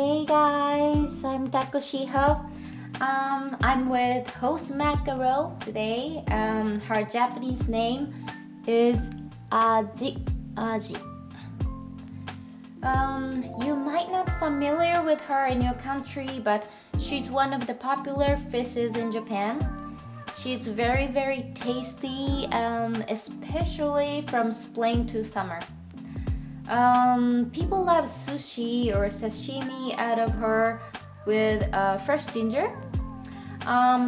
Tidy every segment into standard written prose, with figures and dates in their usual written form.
Hey guys, I'm Takoshiho. I'm with HORSE MACKEREL today. Her Japanese name is Aji. You might not familiar with her in your country, but she's one of the popular fishes in Japan. She's very tasty, especially from spring to summer. People love sushi or sashimi out of her with fresh ginger.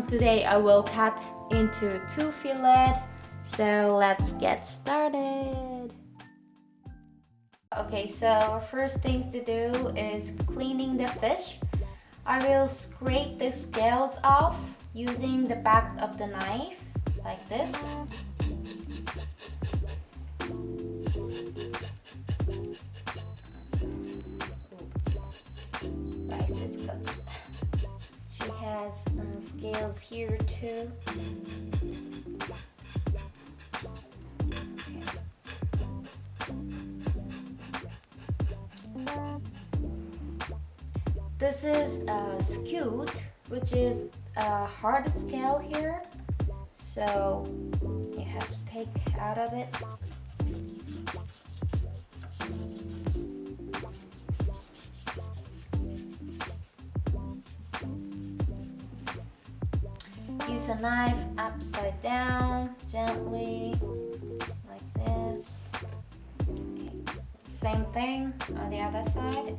Today I will cut into 2 fillets, so let's get started. Okay, so first things to do is cleaning the fish. I will scrape the scales off using the back of the knife, like this. She has scales here too. This is skewed, which is a hard scale here, so you have to take out of it. Use a knife upside down, gently, like this. Okay. Same thing on the other side.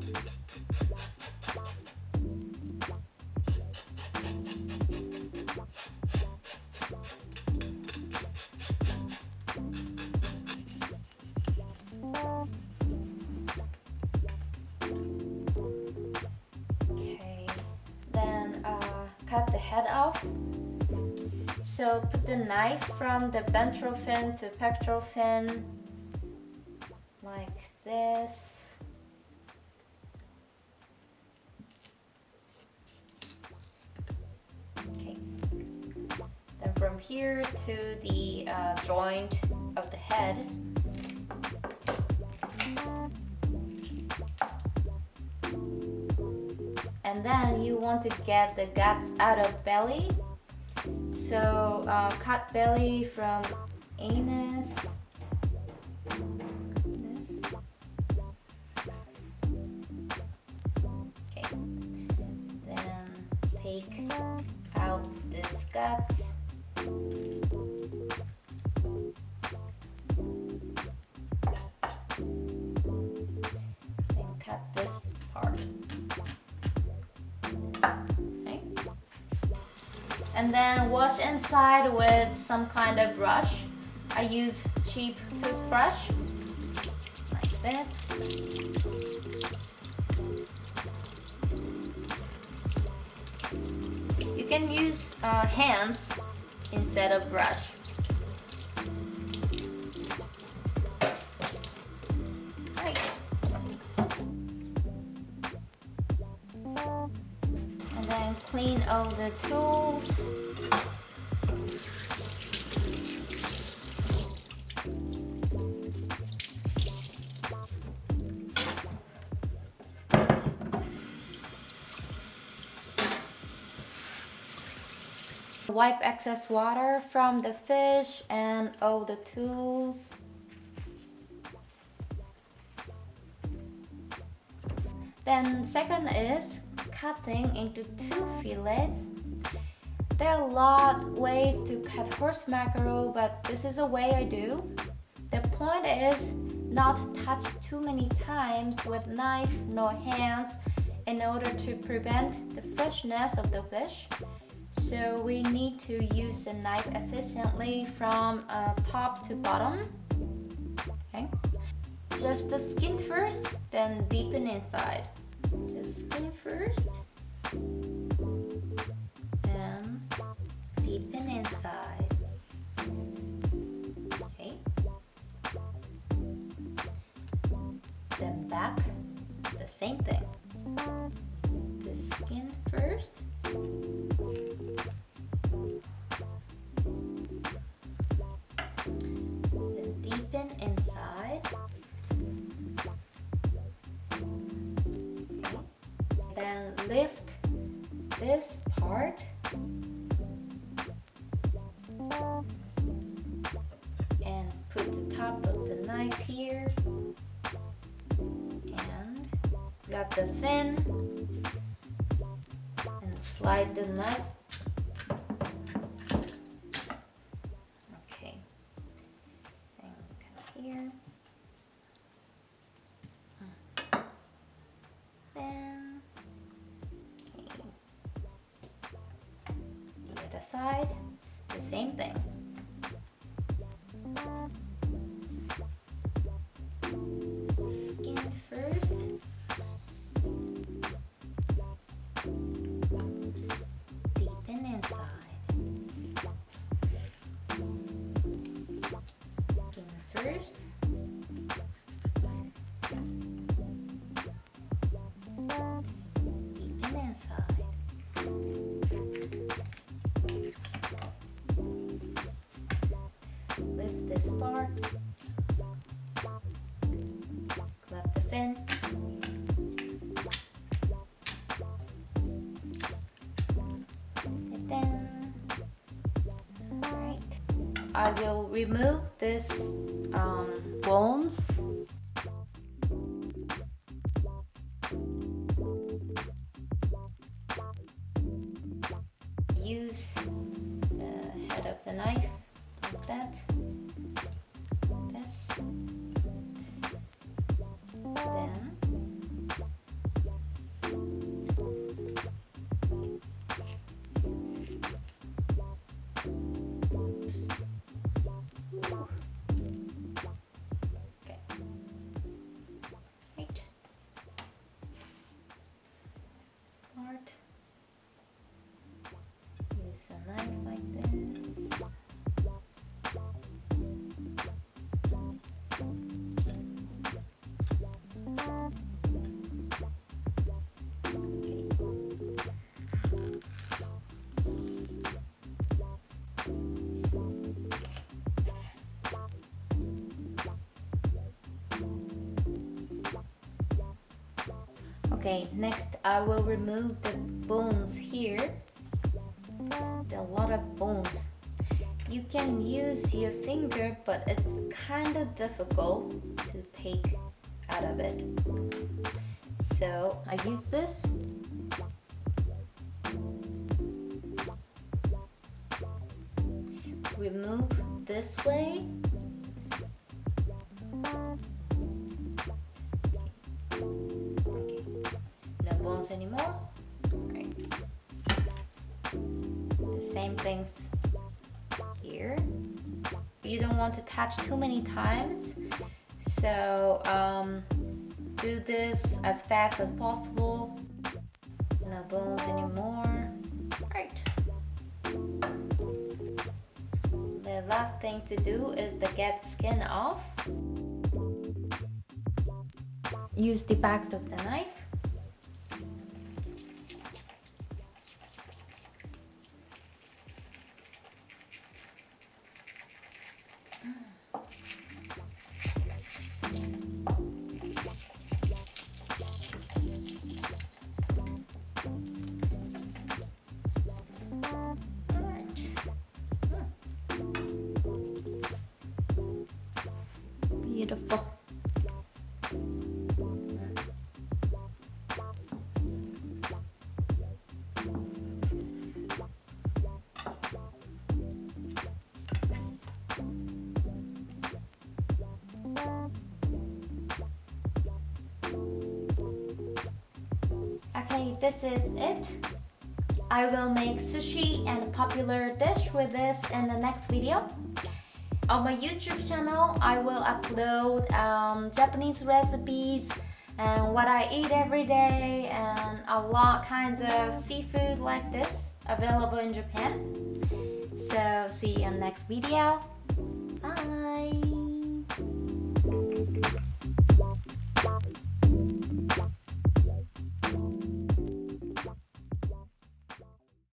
Okay, then cut the head off. So put the knife from the ventral fin to pectoral fin, like this. Okay. Then from here to the joint of the head. And then you want to get the guts out of belly. So cut belly from anus. This. Okay. Then take out this guts. And cut this part. And then wash inside with some kind of brush. I use cheap toothbrush, like this. You can use hands instead of brush. Right. And then clean all the tools. Wipe excess water from the fish and all the tools. Then second is cutting into 2 fillets. There are a lot of ways to cut horse mackerel, but this is the way I do. The point is not touch too many times with knife nor hands in order to prevent the freshness of the fish. So we need to use the knife efficiently from top to bottom. Okay. Just the skin first, then deepen inside. Just skin first and deepen inside. Okay. Then back, the same thing. The skin first. Then deepen inside. Okay. lift this part and put the top of the knife here and grab the fin and slide the knife. Okay, and cut here. Then, okay, the other side, the same thing. Skin first. Deepen inside. Skin first. Deepen inside. Lift this part. Grab the fin. And then, alright. I will remove this bones. Use the head of the knife like that. This. Then okay. Right. This part. Use a knife like this. Okay, next I will remove the bones here. There are a lot of bones. You can use your finger, but it's kind of difficult to take out of it. So I use this. Remove this way. Anymore. Right. The same things here. You don't want to touch too many times, so do this as fast as possible. No bones anymore. Right. The last thing to do is to get skin off. Use the back of the knife. Beautiful. Okay, this is it. I will make sushi and a popular dish with this in the next video. On my YouTube channel, I will upload Japanese recipes and what I eat every day and a lot kinds of seafood like this available in Japan. So see you in the next video. Bye!